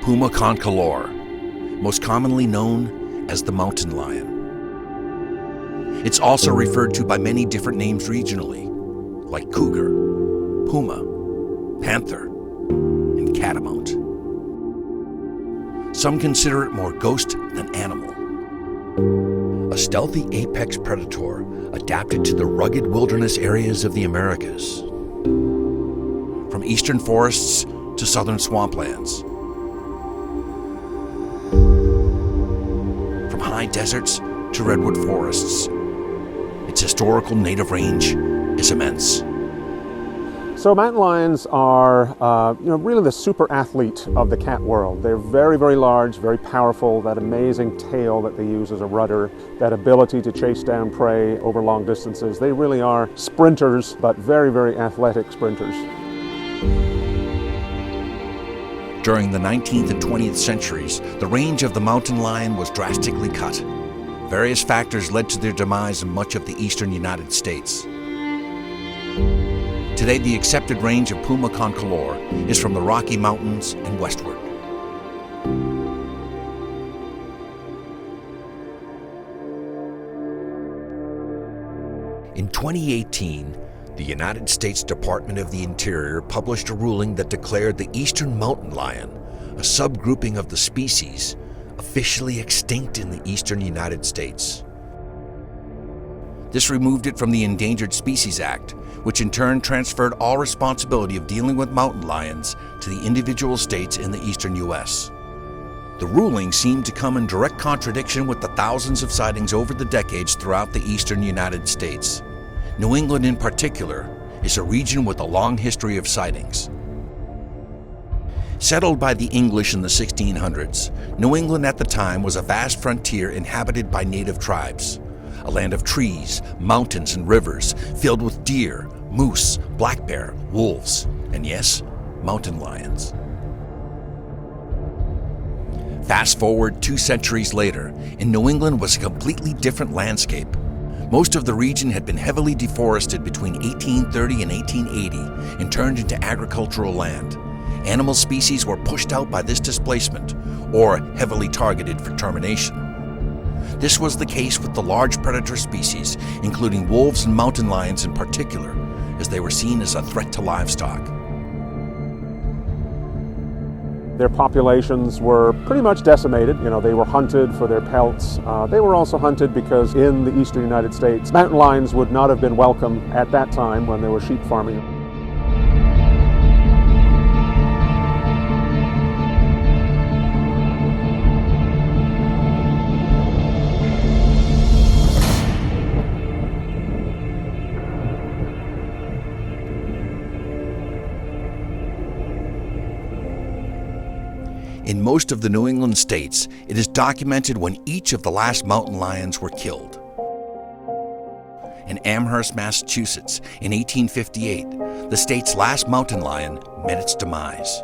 Puma concolor, most commonly known as the mountain lion. It's also referred to by many different names regionally, like cougar, puma, panther, and catamount. Some consider it more ghost than animal. A stealthy apex predator adapted to the rugged wilderness areas of the Americas, from eastern forests to southern swamplands, from high deserts to redwood forests. Its historical native range is immense. So mountain lions are, really the super athlete of the cat world. They're very, very large, very powerful, that amazing tail that they use as a rudder, that ability to chase down prey over long distances. They really are sprinters, but very, very athletic sprinters. During the 19th and 20th centuries, the range of the mountain lion was drastically cut. Various factors led to their demise in much of the eastern United States. Today, the accepted range of Puma concolor is from the Rocky Mountains and westward. In 2018, the United States Department of the Interior published a ruling that declared the eastern mountain lion, a subgrouping of the species, officially extinct in the eastern United States. This removed it from the Endangered Species Act, which in turn transferred all responsibility of dealing with mountain lions to the individual states in the eastern U.S. The ruling seemed to come in direct contradiction with the thousands of sightings over the decades throughout the eastern United States. New England in particular is a region with a long history of sightings. Settled by the English in the 1600s, New England at the time was a vast frontier inhabited by native tribes. A land of trees, mountains, and rivers filled with deer, moose, black bear, wolves, and yes, mountain lions. Fast forward 2 centuries later, and New England was a completely different landscape. Most of the region had been heavily deforested between 1830 and 1880 and turned into agricultural land. Animal species were pushed out by this displacement, or heavily targeted for termination. This was the case with the large predator species, including wolves and mountain lions in particular, as they were seen as a threat to livestock. Their populations were pretty much decimated. They were hunted for their pelts. They were also hunted because in the eastern United States, mountain lions would not have been welcome at that time when they were sheep farming. In most of the New England states, it is documented when each of the last mountain lions were killed. In Amherst, Massachusetts, in 1858, the state's last mountain lion met its demise.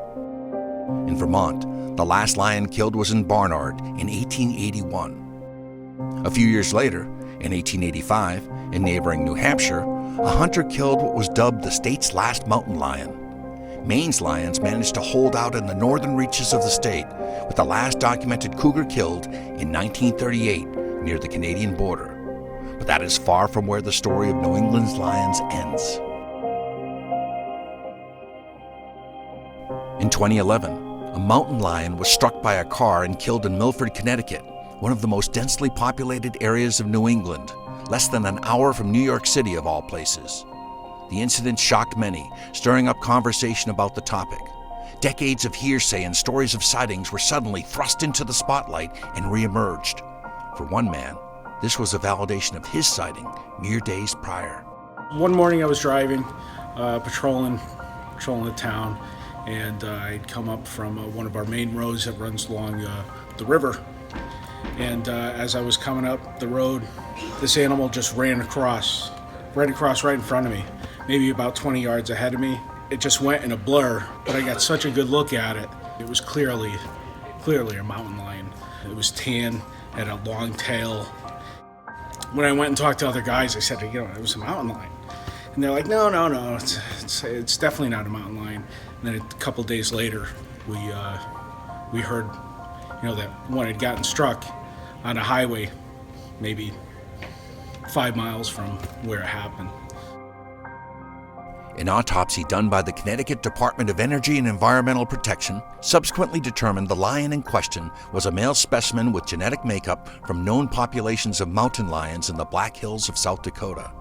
In Vermont, the last lion killed was in Barnard in 1881. A few years later, in 1885, in neighboring New Hampshire, a hunter killed what was dubbed the state's last mountain lion. Maine's lions managed to hold out in the northern reaches of the state, with the last documented cougar killed in 1938 near the Canadian border. But that is far from where the story of New England's lions ends. In 2011, a mountain lion was struck by a car and killed in Milford, Connecticut, one of the most densely populated areas of New England, less than an hour from New York City of all places. The incident shocked many, stirring up conversation about the topic. Decades of hearsay and stories of sightings were suddenly thrust into the spotlight and re-emerged. For one man, this was a validation of his sighting mere days prior. One morning I was driving, patrolling the town, and I'd come up from one of our main roads that runs along the river. And as I was coming up the road, this animal just ran across right in front of me, maybe about 20 yards ahead of me. It just went in a blur, but I got such a good look at it. It was clearly a mountain lion. It was tan, had a long tail. When I went and talked to other guys, I said, it was a mountain lion. And they're like, no, it's definitely not a mountain lion. And then a couple days later, we we heard, that one had gotten struck on a highway, maybe 5 miles from where it happened. An autopsy done by the Connecticut Department of Energy and Environmental Protection subsequently determined the lion in question was a male specimen with genetic makeup from known populations of mountain lions in the Black Hills of South Dakota.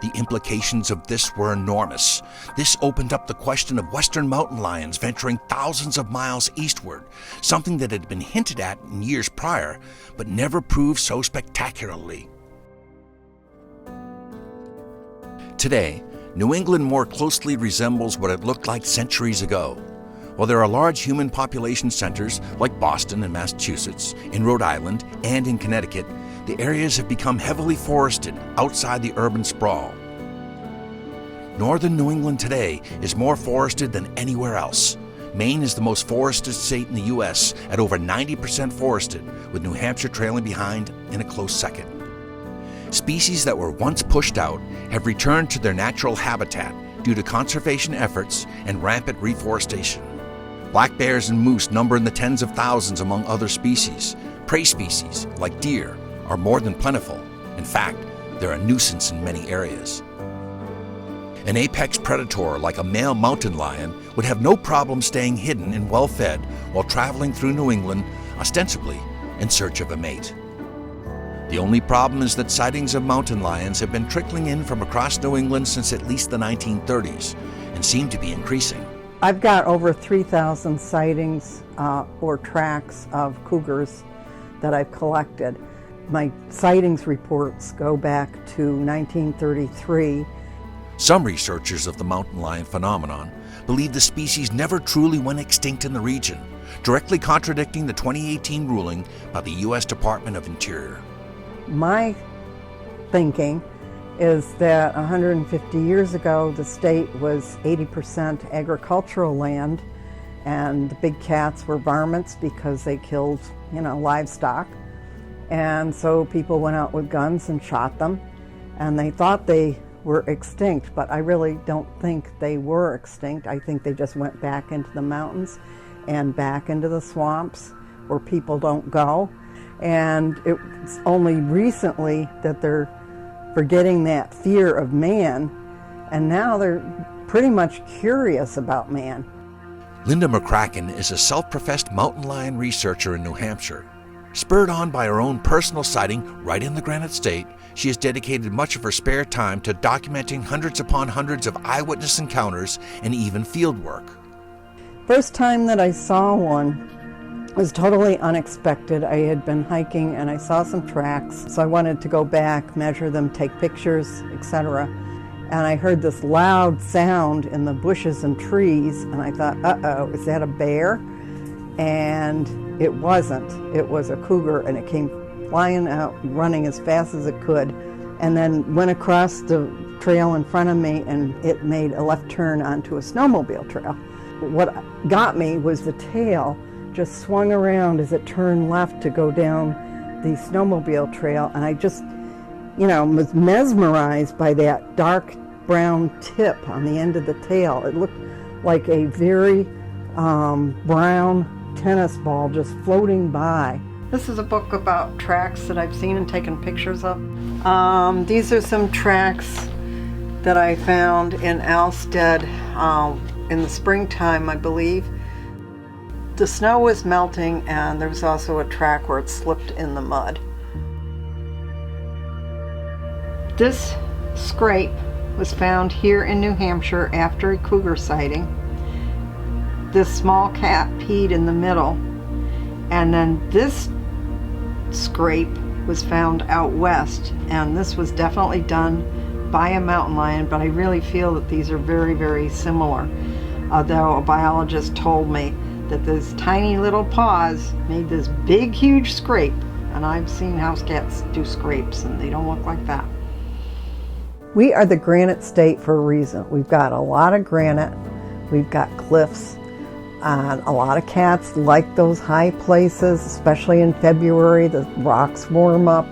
The implications of this were enormous. This opened up the question of western mountain lions venturing thousands of miles eastward, something that had been hinted at in years prior, but never proved so spectacularly. Today, New England more closely resembles what it looked like centuries ago. While there are large human population centers like Boston and Massachusetts, in Rhode Island, and in Connecticut, the areas have become heavily forested outside the urban sprawl. Northern New England today is more forested than anywhere else. Maine is the most forested state in the U.S. at over 90% forested, with New Hampshire trailing behind in a close second. Species that were once pushed out have returned to their natural habitat due to conservation efforts and rampant reforestation. Black bears and moose number in the tens of thousands among other species. Prey species, like deer, are more than plentiful. In fact, they're a nuisance in many areas. An apex predator like a male mountain lion would have no problem staying hidden and well-fed while traveling through New England, ostensibly in search of a mate. The only problem is that sightings of mountain lions have been trickling in from across New England since at least the 1930s and seem to be increasing. I've got over 3,000 sightings or tracks of cougars that I've collected. My sightings reports go back to 1933. Some researchers of the mountain lion phenomenon believe the species never truly went extinct in the region, directly contradicting the 2018 ruling by the U.S. Department of Interior. My thinking is that 150 years ago, the state was 80% agricultural land, and the big cats were varmints because they killed, livestock. And so people went out with guns and shot them, and they thought they were extinct, but I really don't think they were extinct. I think they just went back into the mountains and back into the swamps where people don't go. And it's only recently that they're forgetting that fear of man, and now they're pretty much curious about man. Linda McCracken is a self-professed mountain lion researcher in New Hampshire. Spurred on by her own personal sighting right in the Granite State, she has dedicated much of her spare time to documenting hundreds upon hundreds of eyewitness encounters and even field work. First time that I saw one was totally unexpected. I had been hiking and I saw some tracks, so I wanted to go back, measure them, take pictures, etc. And I heard this loud sound in the bushes and trees, and I thought, uh-oh, is that a bear? And it wasn't. It was a cougar, and it came flying out, running as fast as it could, and then went across the trail in front of me, and it made a left turn onto a snowmobile trail. What got me was the tail just swung around as it turned left to go down the snowmobile trail, and I just, was mesmerized by that dark brown tip on the end of the tail. It looked like a very brown tennis ball just floating by. This is a book about tracks that I've seen and taken pictures of. These are some tracks that I found in Alstead in the springtime, I believe. The snow was melting, and there was also a track where it slipped in the mud. This scrape was found here in New Hampshire after a cougar sighting. This small cat peed in the middle, and then this scrape was found out west, and this was definitely done by a mountain lion, but I really feel that these are very, very similar, although a biologist told me that those tiny little paws made this big, huge scrape, and I've seen house cats do scrapes, and they don't look like that. We are the granite state for a reason. We've got a lot of granite, we've got cliffs, and a lot of cats like those high places, especially in February. The rocks warm up.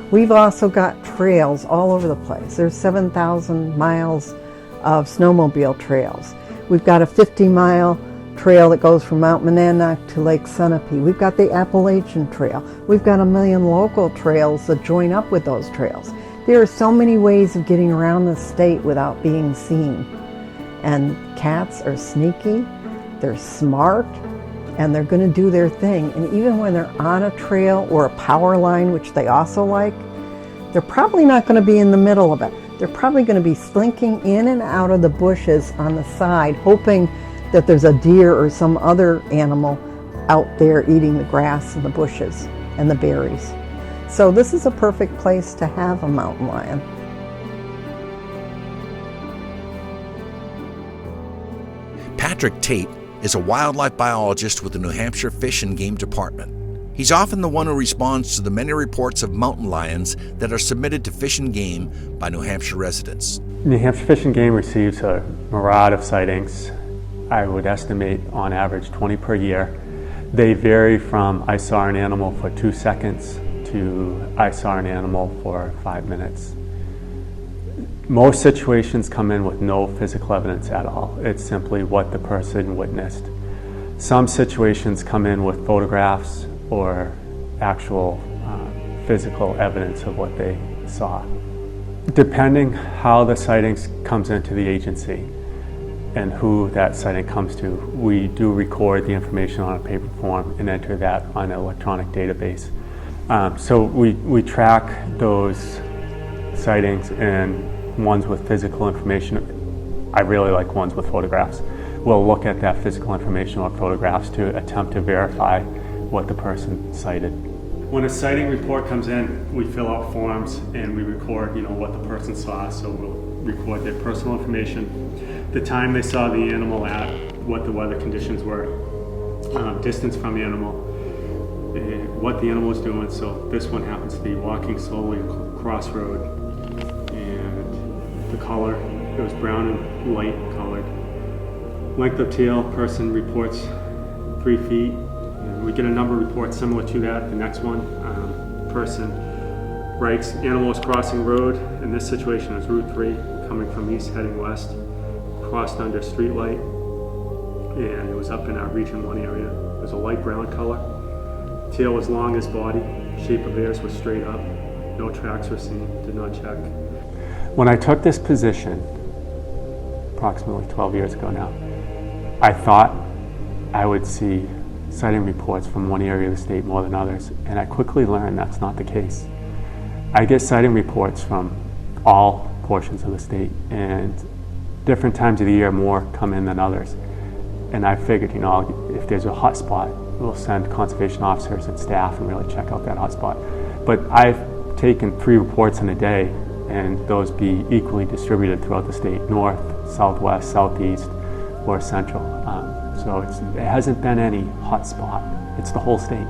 We've also got trails all over the place. There's 7,000 miles of snowmobile trails. We've got a 50-mile trail that goes from Mount Monadnock to Lake Sunapee. We've got the Appalachian Trail. We've got a million local trails that join up with those trails. There are so many ways of getting around the state without being seen. And cats are sneaky, they're smart, and they're going to do their thing. And even when they're on a trail or a power line, which they also like, they're probably not going to be in the middle of it. They're probably going to be slinking in and out of the bushes on the side, hoping that there's a deer or some other animal out there eating the grass and the bushes and the berries. So this is a perfect place to have a mountain lion. Patrick Tate is a wildlife biologist with the New Hampshire Fish and Game Department. He's often the one who responds to the many reports of mountain lions that are submitted to Fish and Game by New Hampshire residents. New Hampshire Fish and Game receives a myriad of sightings. I would estimate on average 20 per year. They vary from I saw an animal for 2 seconds to I saw an animal for 5 minutes. Most situations come in with no physical evidence at all. It's simply what the person witnessed. Some situations come in with photographs or actual physical evidence of what they saw. Depending how the sightings comes into the agency and who that sighting comes to, we do record the information on a paper form and enter that on an electronic database. So we track those sightings, and ones with physical information, I really like ones with photographs. We'll look at that physical information or photographs to attempt to verify what the person cited. When a sighting report comes in, we fill out forms and we record, what the person saw. So we'll record their personal information, the time they saw the animal at, what the weather conditions were, distance from the animal, what the animal was doing. So this one happens to be walking slowly across road, and the color, it was brown and light colored. Length of tail, person reports 3 feet. We get a number of reports similar to that. The next one, person writes, animal was crossing road. In this situation, it was Route 3, coming from east heading west, crossed under street light, and it was up in our Region 1 area. It was a light brown color. Tail was long as body. Shape of ears was straight up. No tracks were seen. Did not check. When I took this position, approximately 12 years ago now, I thought I would see sighting reports from one area of the state more than others, and I quickly learned that's not the case. I get sighting reports from all portions of the state, and different times of the year more come in than others. And I figured, if there's a hot spot, we'll send conservation officers and staff and really check out that hot spot. But I've taken 3 reports in a day, and those be equally distributed throughout the state, north, southwest, southeast, or central. So it hasn't been any hot spot. It's the whole state.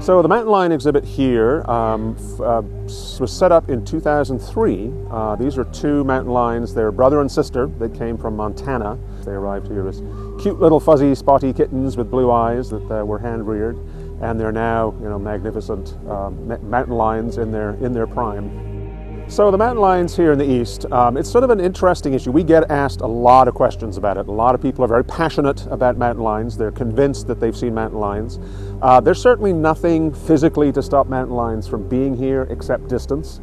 So the mountain lion exhibit here was set up in 2003. These are 2 mountain lions. They're brother and sister. They came from Montana. They arrived here as cute little fuzzy spotty kittens with blue eyes that were hand reared, and they're now magnificent mountain lions in their prime. So the mountain lions here in the east, it's sort of an interesting issue. We get asked a lot of questions about it. A lot of people are very passionate about mountain lions. They're convinced that they've seen mountain lions. There's certainly nothing physically to stop mountain lions from being here except distance.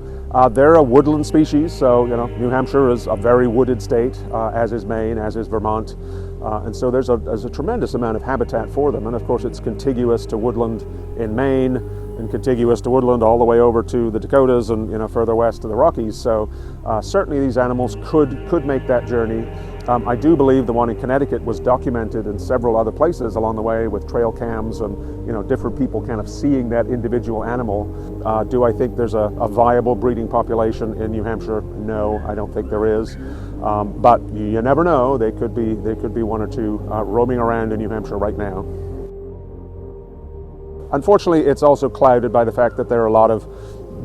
They're a woodland species, so New Hampshire is a very wooded state, as is Maine, as is Vermont. And so there's a tremendous amount of habitat for them. And of course it's contiguous to woodland in Maine, and contiguous to woodland all the way over to the Dakotas and further west to the Rockies. So certainly these animals could make that journey. I do believe the one in Connecticut was documented in several other places along the way with trail cams and different people kind of seeing that individual animal. Do I think there's a viable breeding population in New Hampshire? No, I don't think there is. But you never know. They could be 1 or 2 roaming around in New Hampshire right now. Unfortunately, it's also clouded by the fact that there are a lot of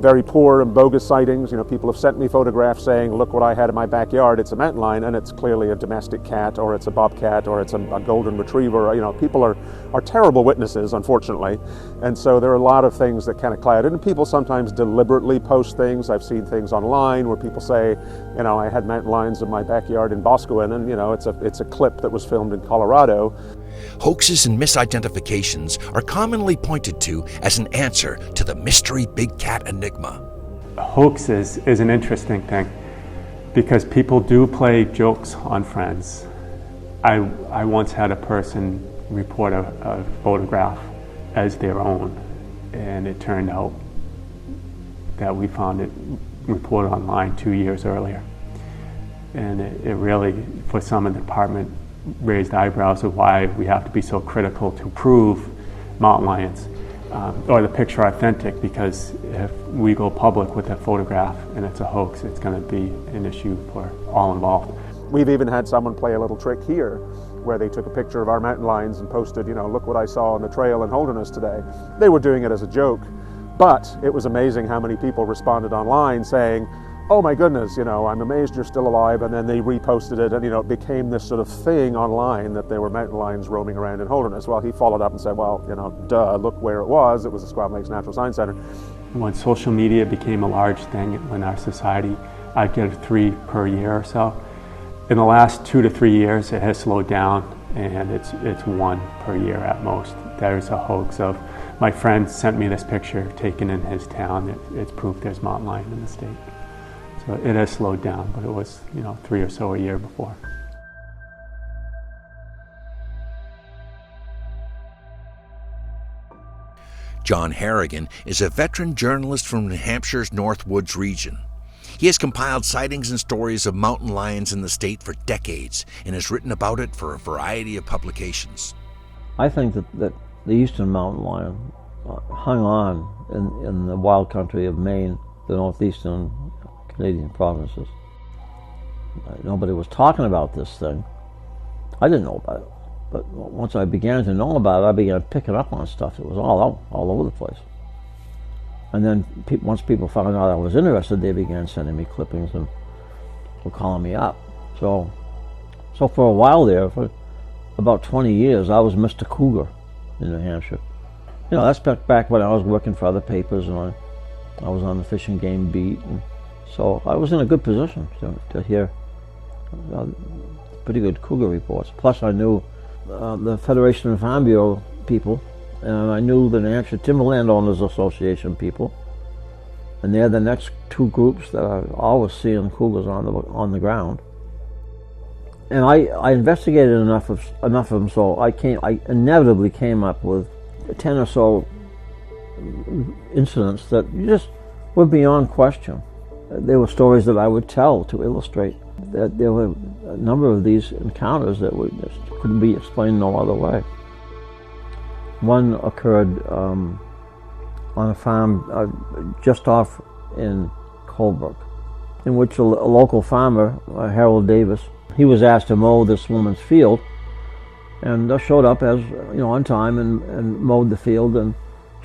very poor and bogus sightings. People have sent me photographs saying, look what I had in my backyard, it's a mountain lion, and it's clearly a domestic cat, or it's a bobcat, or it's a golden retriever. People are are terrible witnesses, unfortunately. And so there are a lot of things that kind of cloud it. And people sometimes deliberately post things. I've seen things online where people say, you know, I had mountain lions in my backyard in Boscawen, and, you know, it's a clip that was filmed in Colorado. Hoaxes and misidentifications are commonly pointed to as an answer to the mystery big cat enigma. Hoaxes is an interesting thing because people do play jokes on friends. I once had a person report a photograph as their own, and it turned out that we found it reported online 2 years earlier. And it really, for some in the department, raised eyebrows of why we have to be so critical to prove mountain lions or the picture authentic, because if we go public with a photograph and it's a hoax, it's going to be an issue for all involved. We've even had someone play a little trick here where they took a picture of our mountain lions and posted, you know, look what I saw on the trail in Holderness today. They were doing it as a joke, but it was amazing how many people responded online saying, oh my goodness, you know, I'm amazed you're still alive, and then they reposted it, and, you know, it became this sort of thing online that there were mountain lions roaming around in Holderness. Well, he followed up and said, well, you know, duh, look where it was the Squam Lakes Natural Science Center. When social media became a large thing in our society, I'd get 3 per year or so. In the last 2 to 3 years, it has slowed down, and it's 1 per year at most. There's a hoax of, my friend sent me this picture taken in his town. It's proof there's mountain lion in the state. So it has slowed down, but it was, you know, 3 or so a year before. John Harrigan is a veteran journalist from New Hampshire's North Woods region. He has compiled sightings and stories of mountain lions in the state for decades and has written about it for a variety of publications. I think that the eastern mountain lion hung on in the wild country of Maine, the northeastern Canadian provinces. Nobody was talking about this thing. I didn't know about it. But once I began to know about it, I began picking up on stuff. It was all over the place. And then once people found out I was interested, they began sending me clippings and were calling me up. So for a while there, for about 20 years, I was Mr. Cougar in New Hampshire. You know, that's back when I was working for other papers, and I was on the Fish and Game beat. And so I was in a good position to hear pretty good cougar reports. Plus I knew the Federation of Farm Bureau people, and I knew the New Hampshire Timberland Owners Association people, and they're the next 2 groups that are always seeing cougars on the ground. And I investigated enough of them, so I inevitably came up with 10 or so incidents that just were beyond question. There were stories that I would tell to illustrate that there were a number of these encounters that just couldn't be explained no other way. One occurred on a farm just off in Colebrook, in which a local farmer, Harold Davis, he was asked to mow this woman's field, and showed up as, you know, on time and mowed the field, and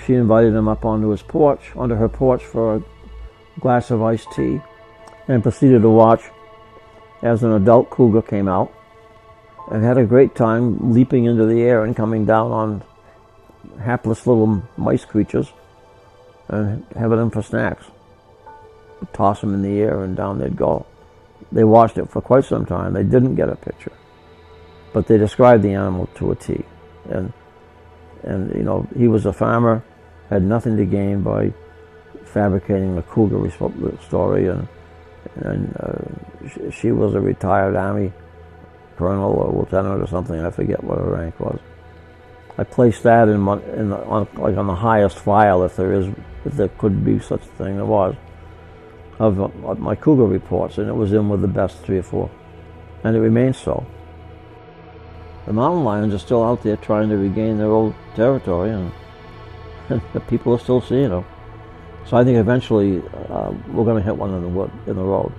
she invited him up onto her porch for a glass of iced tea, and proceeded to watch as an adult cougar came out and had a great time leaping into the air and coming down on hapless little mice creatures and having them for snacks. Toss them in the air and down they'd go. They watched it for quite some time. They didn't get a picture, but they described the animal to a T. And you know, he was a farmer, had nothing to gain by fabricating a cougar story, and she was a retired Army colonel or lieutenant or something. I forget what her rank was. I placed that on the highest file, if there could be such a thing. There was, of my cougar reports, and it was in with the best 3 or 4, and it remains so. The mountain lions are still out there trying to regain their old territory, and the people are still seeing them. So I think eventually we're going to hit one in the road.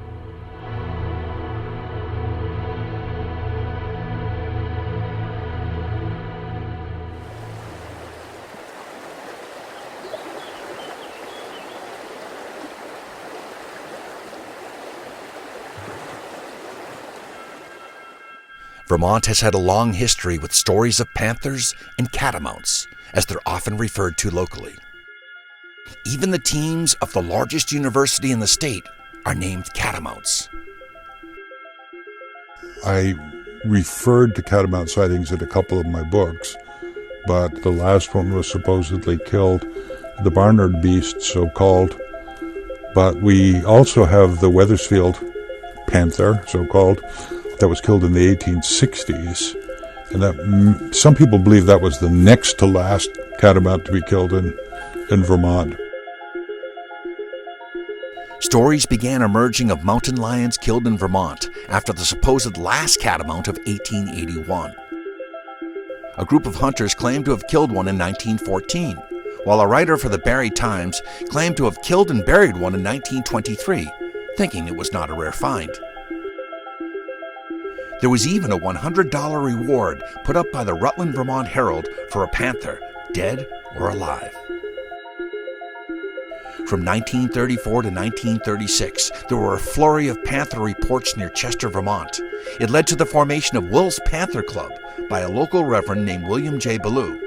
Vermont has had a long history with stories of panthers and catamounts, as they're often referred to locally. Even the teams of the largest university in the state are named catamounts. I referred to catamount sightings in a couple of my books, but the last one was supposedly killed, the Barnard beast, so-called. But we also have the Wethersfield panther, so-called, that was killed in the 1860s. And that some people believe that was the next to last catamount to be killed in Vermont. Stories began emerging of mountain lions killed in Vermont after the supposed last catamount of 1881. A group of hunters claimed to have killed one in 1914, while a writer for the Barrie Times claimed to have killed and buried one in 1923, thinking it was not a rare find. There was even a $100 reward put up by the Rutland, Vermont Herald for a panther, dead or alive. From 1934 to 1936, there were a flurry of panther reports near Chester, Vermont. It led to the formation of Will's Panther Club by a local reverend named William J. Ballou.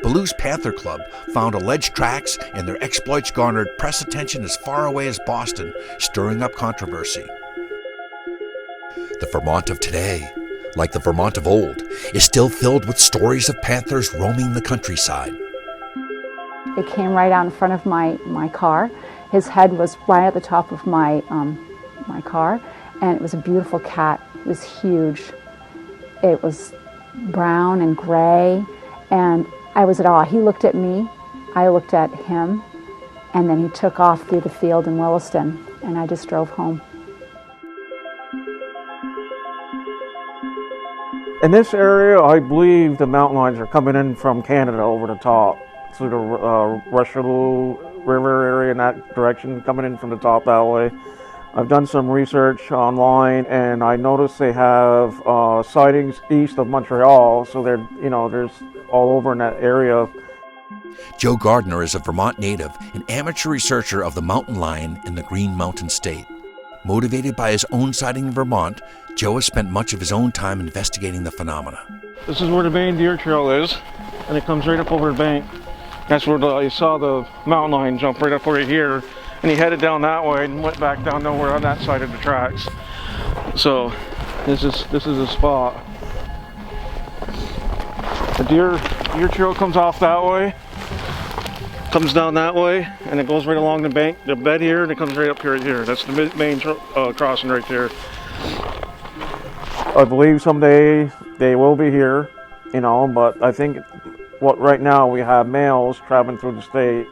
Ballou's Panther Club found alleged tracks, and their exploits garnered press attention as far away as Boston, stirring up controversy. The Vermont of today, like the Vermont of old, is still filled with stories of panthers roaming the countryside. It came right out in front of my car. His head was right at the top of my car, and it was a beautiful cat. It was huge. It was brown and gray, and I was at awe. He looked at me, I looked at him, and then he took off through the field in Williston, and I just drove home. In this area, I believe the mountain lions are coming in from Canada over the top, through the Reservoir River area in that direction, coming in from the top that way. I've done some research online, and I noticed they have sightings east of Montreal, so there's all over in that area. Joe Gardner is a Vermont native and amateur researcher of the mountain lion in the Green Mountain State. Motivated by his own sighting in Vermont, Joe has spent much of his own time investigating the phenomena. This is where the main deer trail is, and it comes right up over the bank. That's where you saw the mountain lion jump right up over here, and he headed down that way and went back down nowhere on that side of the tracks. So this is the spot. The deer trail comes off that way, comes down that way, and it goes right along the bank, the bed here, and it comes right up here. That's the main crossing right there. I believe someday they will be here, but I think right now we have males traveling through the state.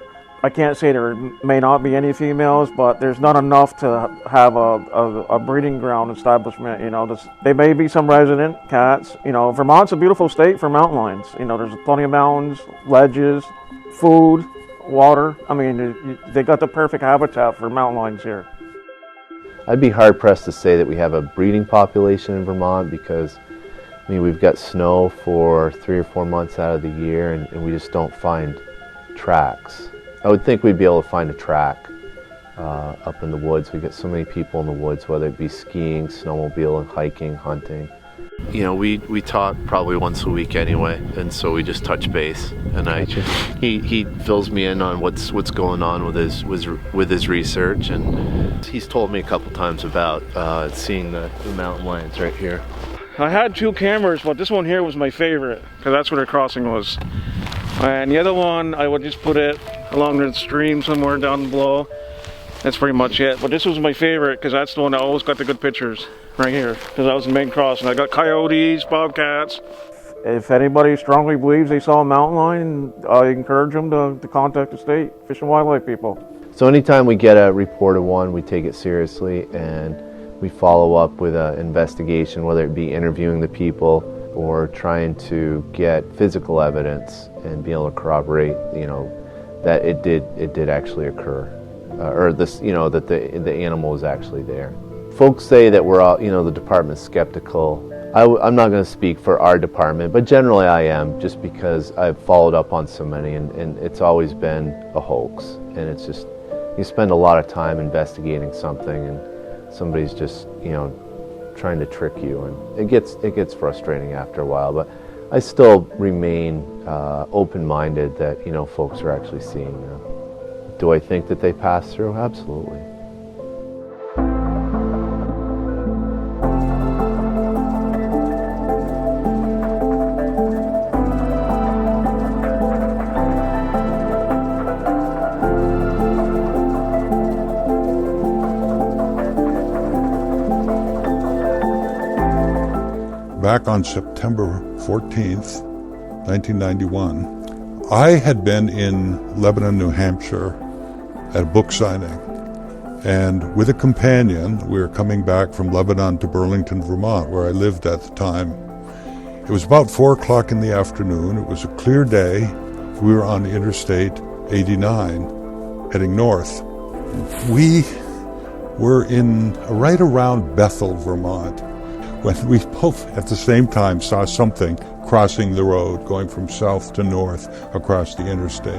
I can't say there may not be any females, but there's not enough to have a breeding ground establishment. There may be some resident cats. Vermont's a beautiful state for mountain lions. There's plenty of mountains, ledges, food, water. I mean, they got the perfect habitat for mountain lions here. I'd be hard pressed to say that we have a breeding population in Vermont because, we've got snow for 3 or 4 months out of the year, and we just don't find tracks. I would think we'd be able to find a track up in the woods. We get so many people in the woods, whether it be skiing, snowmobiling, hiking, hunting. We talk probably once a week anyway, and so we just touch base. And he fills me in on what's going on with his research, and he's told me a couple times about seeing the mountain lions right here. I had 2 cameras, but this one here was my favorite because that's where the crossing was. And the other one, I would just put it along the stream somewhere down below. That's pretty much it. But this was my favorite because that's the one that always got the good pictures right here. Because that was the main crossing. I got coyotes, bobcats. If anybody strongly believes they saw a mountain lion, I encourage them to contact the state Fish and Wildlife people. So anytime we get a report of one, we take it seriously and we follow up with an investigation, whether it be interviewing the people or trying to get physical evidence and be able to corroborate, that it did actually occur, or this, that the animal was actually there. Folks say that we're all, the department's skeptical. I'm not going to speak for our department, but generally I am, just because I've followed up on so many, and it's always been a hoax. And it's just, you spend a lot of time investigating something, and somebody's just, trying to trick you, and it gets frustrating after a while. But I still remain open-minded that folks are actually seeing them. Do I think that they pass through? Absolutely. Back on September 14th, 1991, I had been in Lebanon, New Hampshire at a book signing. And with a companion, we were coming back from Lebanon to Burlington, Vermont, where I lived at the time. It was about 4 o'clock in the afternoon. It was a clear day. We were on Interstate 89, heading north. We were in right around Bethel, Vermont, when we both at the same time saw something crossing the road, going from south to north across the interstate.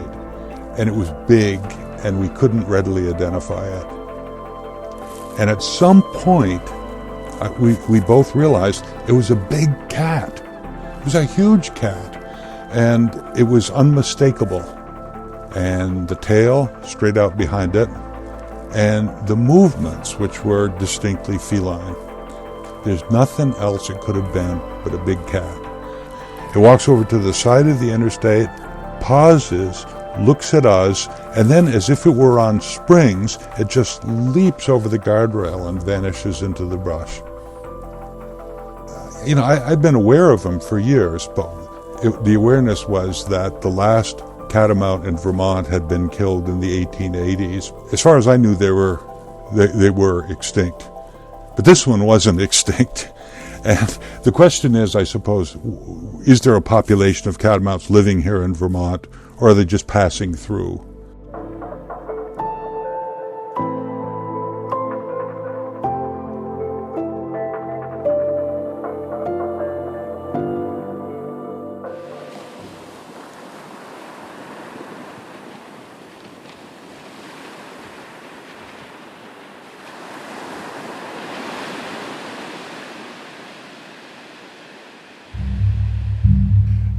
And it was big, and we couldn't readily identify it. And at some point, we both realized it was a big cat. It was a huge cat, and it was unmistakable. And the tail straight out behind it, and the movements, which were distinctly feline. There's nothing else it could have been but a big cat. It walks over to the side of the interstate, pauses, looks at us, and then, as if it were on springs, it just leaps over the guardrail and vanishes into the brush. I've been aware of them for years, but the awareness was that the last catamount in Vermont had been killed in the 1880s. As far as I knew, they were extinct. But this one wasn't extinct. And the question is, I suppose, is there a population of catamounts living here in Vermont, or are they just passing through?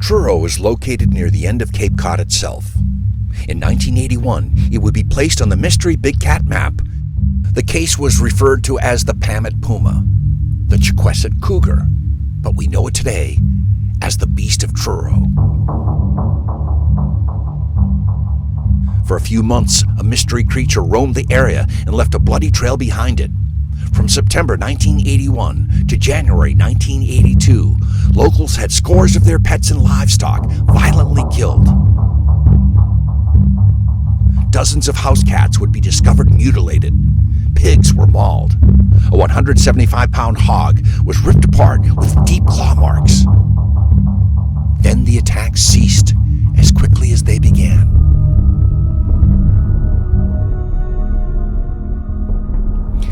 Truro is located near the end of Cape Cod itself. In 1981, it would be placed on the Mystery Big Cat map. The case was referred to as the Pamet Puma, the Chequesset Cougar, but we know it today as the Beast of Truro. For a few months, a mystery creature roamed the area and left a bloody trail behind it. From September 1981 to January 1982, locals had scores of their pets and livestock violently killed. Dozens of house cats would be discovered mutilated. Pigs were mauled. A 175-pound hog was ripped apart with deep claw marks. Then the attacks ceased as quickly as they began.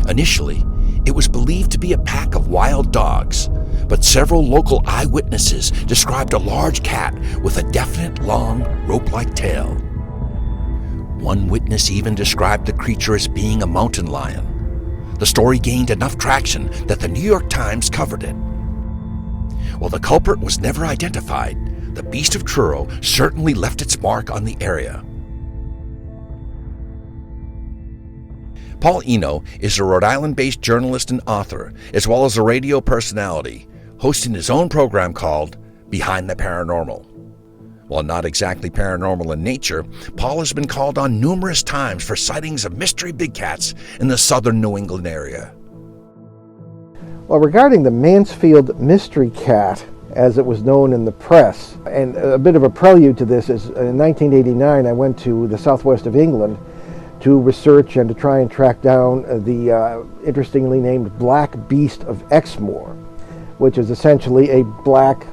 Initially, it was believed to be a pack of wild dogs, but several local eyewitnesses described a large cat with a definite long, rope-like tail. One witness even described the creature as being a mountain lion. The story gained enough traction that the New York Times covered it. While the culprit was never identified, the Beast of Truro certainly left its mark on the area. Paul Eno is a Rhode Island-based journalist and author, as well as a radio personality, hosting his own program called Behind the Paranormal. While not exactly paranormal in nature, Paul has been called on numerous times for sightings of mystery big cats in the southern New England area. Well, regarding the Mansfield mystery cat, as it was known in the press, and a bit of a prelude to this is in 1989 I went to the southwest of England to research and to try and track down the interestingly named Black Beast of Exmoor, which is essentially a black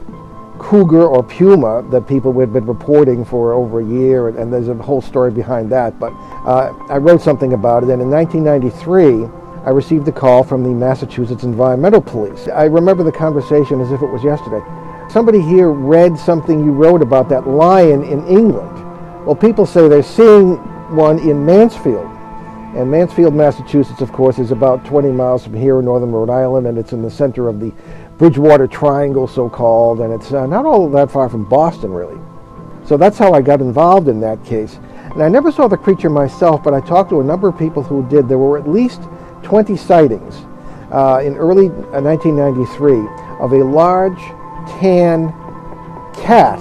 cougar or puma that people had been reporting for over a year, and there's a whole story behind that. But I wrote something about it, and in 1993, I received a call from the Massachusetts Environmental Police. I remember the conversation as if it was yesterday. Somebody here read something you wrote about that lion in England. Well, people say they're seeing one in Mansfield. And Mansfield, Massachusetts, of course, is about 20 miles from here in northern Rhode Island, and it's in the center of the Bridgewater Triangle, so-called, and it's not all that far from Boston, really. So that's how I got involved in that case. And I never saw the creature myself, but I talked to a number of people who did. There were at least 20 sightings in early 1993 of a large tan cat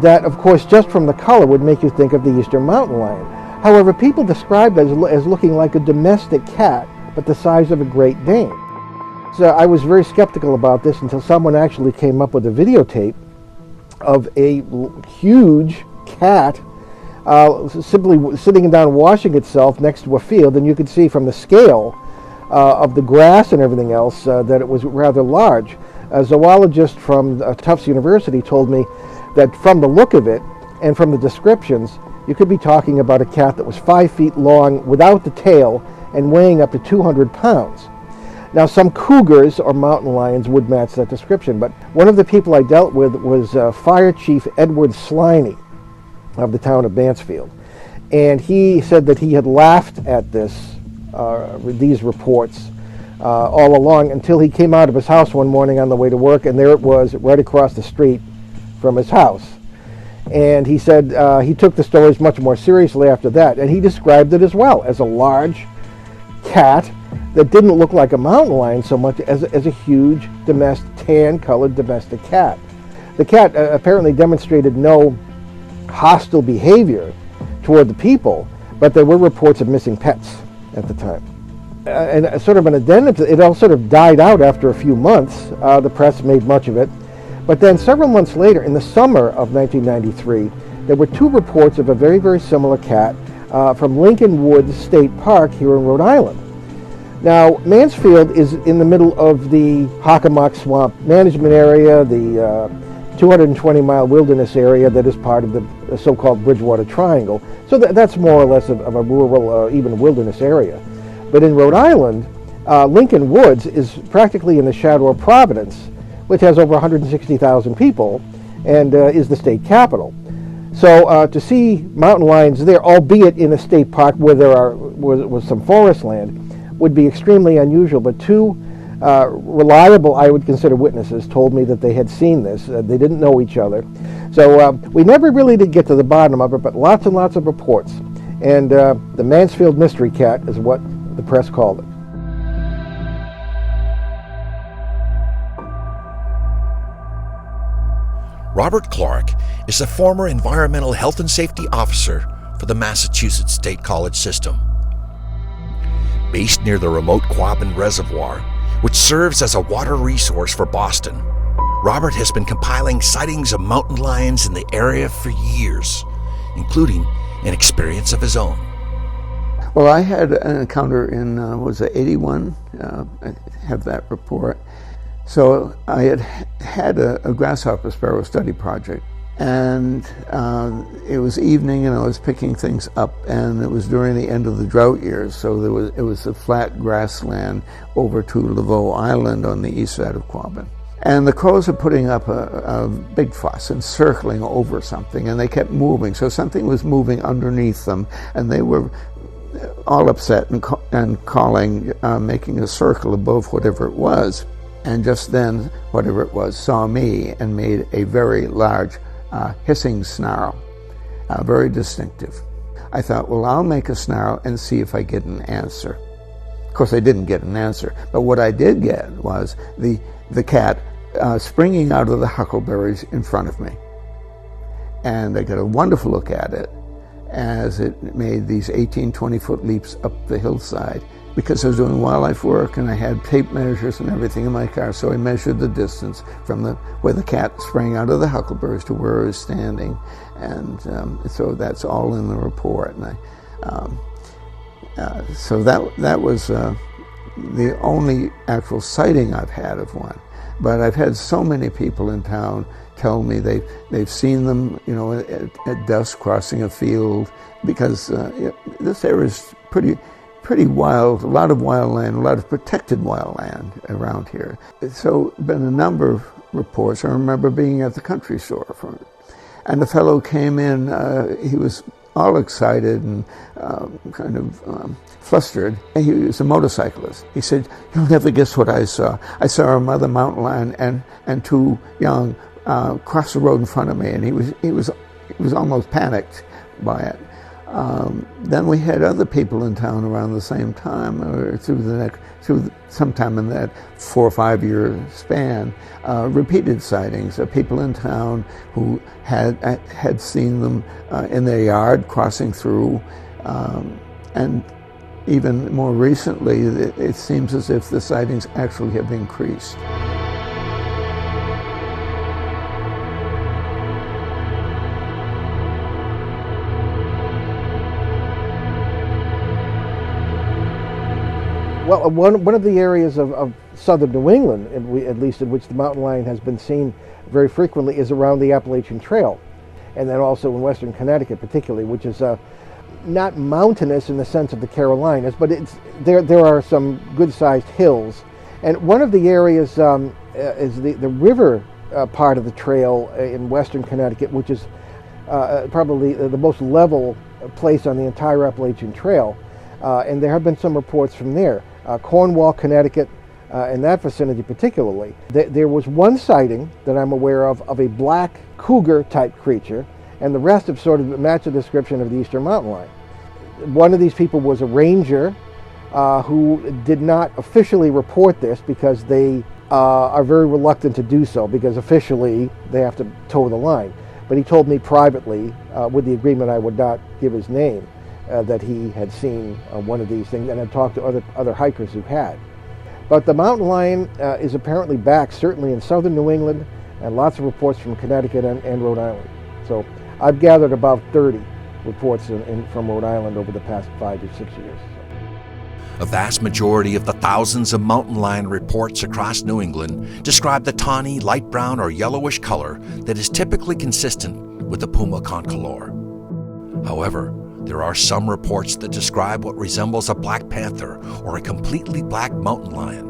that, of course, just from the color would make you think of the eastern mountain lion. However, people described it as looking like a domestic cat, but the size of a Great Dane. So I was very skeptical about this until someone actually came up with a videotape of a huge cat simply sitting down washing itself next to a field, and you could see from the scale of the grass and everything else that it was rather large. A zoologist from Tufts University told me that from the look of it and from the descriptions, you could be talking about a cat that was 5 feet long without the tail and weighing up to 200 pounds. Now, some cougars or mountain lions would match that description, but one of the people I dealt with was Fire Chief Edward Sliney of the town of Mansfield. And he said that he had laughed at these reports all along until he came out of his house one morning on the way to work, and there it was right across the street from his house. And he said he took the stories much more seriously after that, and he described it as well as a large cat that didn't look like a mountain lion so much as a huge tan-colored domestic cat. The cat apparently demonstrated no hostile behavior toward the people, but there were reports of missing pets at the time. And sort of an addendum to it, all sort of died out after a few months. The press made much of it. But then several months later, in the summer of 1993, there were two reports of a very, very similar cat from Lincoln Woods State Park here in Rhode Island. Now, Mansfield is in the middle of the Hockomock Swamp Management Area, the 220-mile wilderness area that is part of the so-called Bridgewater Triangle. So that's more or less of a rural, even wilderness area. But in Rhode Island, Lincoln Woods is practically in the shadow of Providence, which has over 160,000 people and is the state capital. So to see mountain lions there, albeit in a state park where there was some forest land, would be extremely unusual. But two reliable, I would consider, witnesses told me that they had seen this. They didn't know each other. So we never really did get to the bottom of it, but lots and lots of reports. And the Mansfield Mystery Cat is what the press called it. Robert Clark is a former environmental health and safety officer for the Massachusetts State College system. Based near the remote Quabbin Reservoir, which serves as a water resource for Boston, Robert has been compiling sightings of mountain lions in the area for years, including an experience of his own. Well, I had an encounter in, 81? I have that report. So I had a grasshopper sparrow study project, and it was evening, and I was picking things up, and it was during the end of the drought years, so it was a flat grassland over to Laveau Island on the east side of Quabbin. And the crows were putting up a big fuss and circling over something, and they kept moving, so something was moving underneath them, and they were all upset and calling, making a circle above whatever it was. And just then, whatever it was saw me and made a very large hissing snarl, very distinctive. I thought, well, I'll make a snarl and see if I get an answer. Of course, I didn't get an answer, but what I did get was the cat springing out of the huckleberries in front of me. And I got a wonderful look at it as it made these 18, 20-foot leaps up the hillside. Because I was doing wildlife work and I had tape measures and everything in my car, so I measured the distance from where the cat sprang out of the huckleberries to where I was standing, and so that's all in the report. And so that was the only actual sighting I've had of one. But I've had so many people in town tell me they've seen them, at dusk crossing a field, because this area is pretty wild, a lot of wild land, a lot of protected wild land around here. So been a number of reports. I remember being at the country store and the fellow came in, he was all excited and kind of flustered. And he was a motorcyclist. He said, "You'll never guess what I saw. I saw a mother mountain lion and two young cross the road in front of me," and he was almost panicked by it. Then we had other people in town around the same time, or through sometime in that 4 or 5 year span, repeated sightings of people in town who had seen them in their yard crossing through, and even more recently, it seems as if the sightings actually have increased. Well, one of the areas of southern New England, at least in which the mountain lion has been seen very frequently, is around the Appalachian Trail, and then also in western Connecticut particularly, which is not mountainous in the sense of the Carolinas, but there are some good-sized hills. And one of the areas is the river part of the trail in western Connecticut, which is probably the most level place on the entire Appalachian Trail. And there have been some reports from there. Cornwall, Connecticut, in that vicinity particularly. There was one sighting that I'm aware of a black cougar-type creature, and the rest have sort of matched the description of the eastern mountain lion. One of these people was a ranger who did not officially report this because they are very reluctant to do so, because officially they have to toe the line. But he told me privately, with the agreement I would not give his name, that he had seen one of these things and had talked to other hikers who had. But the mountain lion is apparently back, certainly in southern New England, and lots of reports from Connecticut and Rhode Island. So I've gathered about 30 reports from Rhode Island over the past 5 or 6 years. A vast majority of the thousands of mountain lion reports across New England describe the tawny, light brown, or yellowish color that is typically consistent with the puma concolor. However, there are some reports that describe what resembles a black panther or a completely black mountain lion.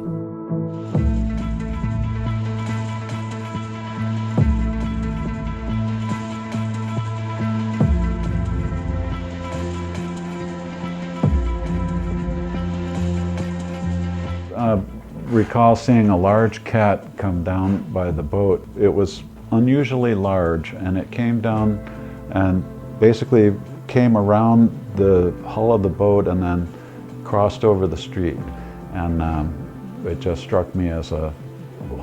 Recall seeing a large cat come down by the boat. It was unusually large, and it came down and basically came around the hull of the boat and then crossed over the street. And it just struck me as a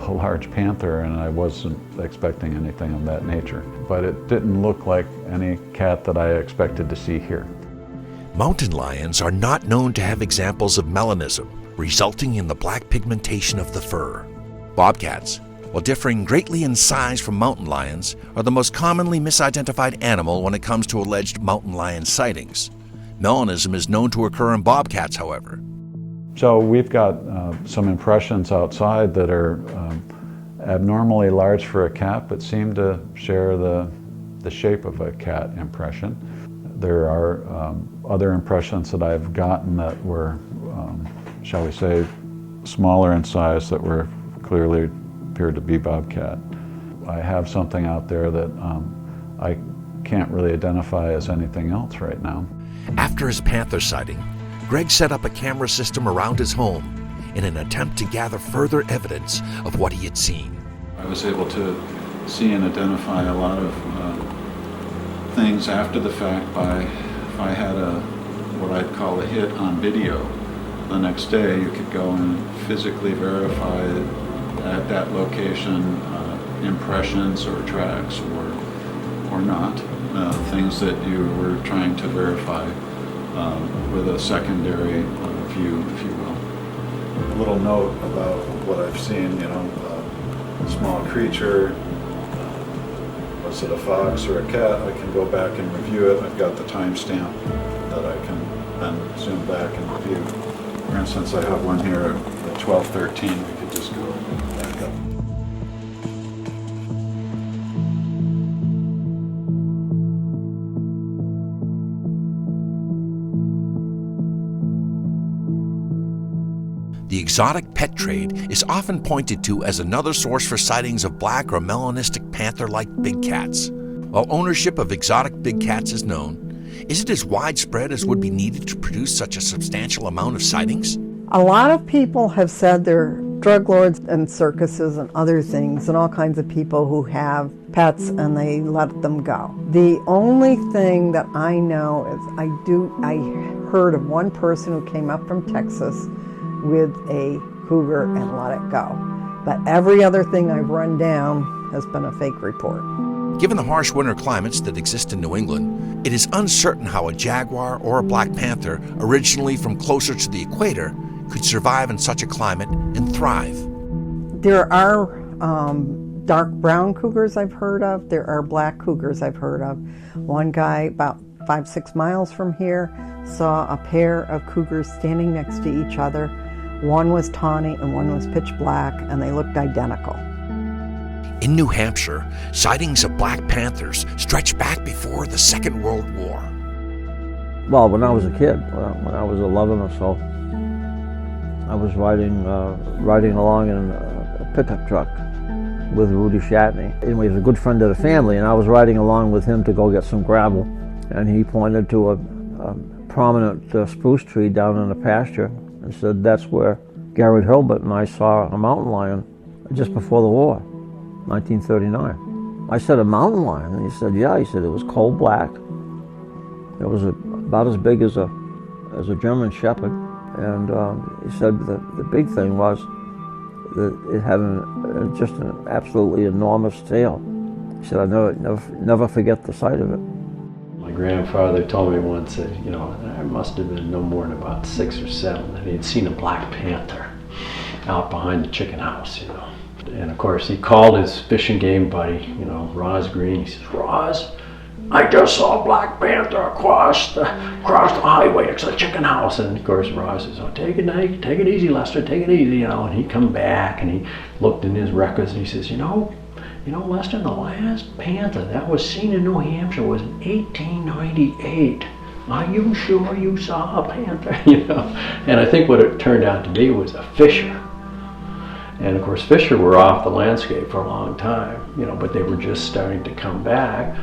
large panther, and I wasn't expecting anything of that nature. But it didn't look like any cat that I expected to see here. Mountain lions are not known to have examples of melanism, resulting in the black pigmentation of the fur. Bobcats, while differing greatly in size from mountain lions, are the most commonly misidentified animal when it comes to alleged mountain lion sightings. Melanism is known to occur in bobcats, however. So we've got some impressions outside that are abnormally large for a cat, but seem to share the shape of a cat impression. There are other impressions that I've gotten that were, shall we say, smaller in size, that were clearly appeared to be bobcat. I have something out there that I can't really identify as anything else right now. After his panther sighting, Greg set up a camera system around his home in an attempt to gather further evidence of what he had seen. I was able to see and identify a lot of things after the fact by, if I had what I'd call a hit on video, the next day you could go and physically verify at that location impressions or tracks or not, things that you were trying to verify with a secondary view, if you will. A little note about what I've seen, small creature, was it a fox or a cat? I can go back and review it. I've got the timestamp that I can then zoom back and review. For instance, I have one here at 12:13. We could just go back up. The exotic pet trade is often pointed to as another source for sightings of black or melanistic panther-like big cats. While ownership of exotic big cats is known, Is it as widespread as would be needed to produce such a substantial amount of sightings? A lot of people have said they're drug lords and circuses and other things, and all kinds of people who have pets and they let them go. The only thing that I know is I heard of one person who came up from Texas with a cougar and let it go. But every other thing I've run down has been a fake report. Given the harsh winter climates that exist in New England, it is uncertain how a jaguar or a black panther, originally from closer to the equator, could survive in such a climate and thrive. There are dark brown cougars I've heard of. There are black cougars I've heard of. One guy about 5-6 miles from here saw a pair of cougars standing next to each other. One was tawny and one was pitch black, and they looked identical. In New Hampshire, sightings of black panthers stretch back before the Second World War. Well, when I was a kid, when I was 11 or so, I was riding along in a pickup truck with Rudy Shatney. Anyway, he was a good friend of the family, and I was riding along with him to go get some gravel, and he pointed to a prominent spruce tree down in the pasture and said, "That's where Garrett Hilbert and I saw a mountain lion just before the war, 1939. I said, "A mountain lion?" And he said, "Yeah." He said, "It was coal black. It was about as big as a German Shepherd." And he said the big thing was that it had just an absolutely enormous tail. He said, "I never forget the sight of it." My grandfather told me once that, I must have been no more than about 6 or 7, that he had seen a black panther out behind the chicken house, And of course he called his fish and game buddy, Roz Green. He says, "Roz, I just saw a black panther across the highway next to the chicken house." And of course Roz says, "Oh, take it easy, Lester, take it easy," And he'd come back and he looked in his records and he says, Lester, the last panther that was seen in New Hampshire was in 1898. Are you sure you saw a panther? And I think what it turned out to be was a fisher. And of course, fisher were off the landscape for a long time, but they were just starting to come back.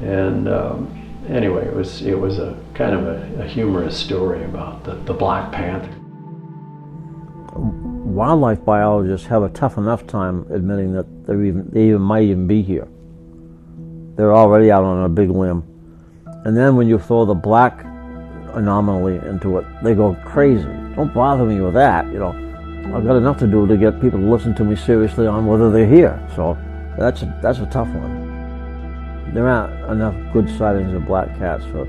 And anyway, it was a kind of a humorous story about the black panther. Wildlife biologists have a tough enough time admitting that they might even be here. They're already out on a big limb. And then when you throw the black anomaly into it, they go crazy. "Don't bother me with that, I've got enough to do to get people to listen to me seriously on whether they're here." So that's a tough one. There aren't enough good sightings of black cats for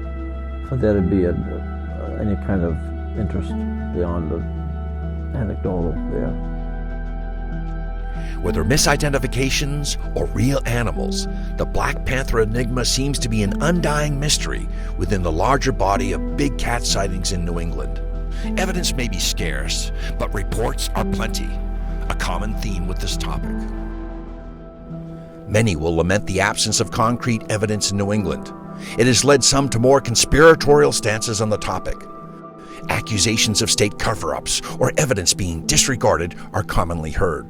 there to be any kind of interest beyond the anecdotal there. Whether misidentifications or real animals, the Black Panther enigma seems to be an undying mystery within the larger body of big cat sightings in New England. Evidence may be scarce, but reports are plenty, a common theme with this topic. Many will lament the absence of concrete evidence in New England. It has led some to more conspiratorial stances on the topic. Accusations of state cover-ups or evidence being disregarded are commonly heard.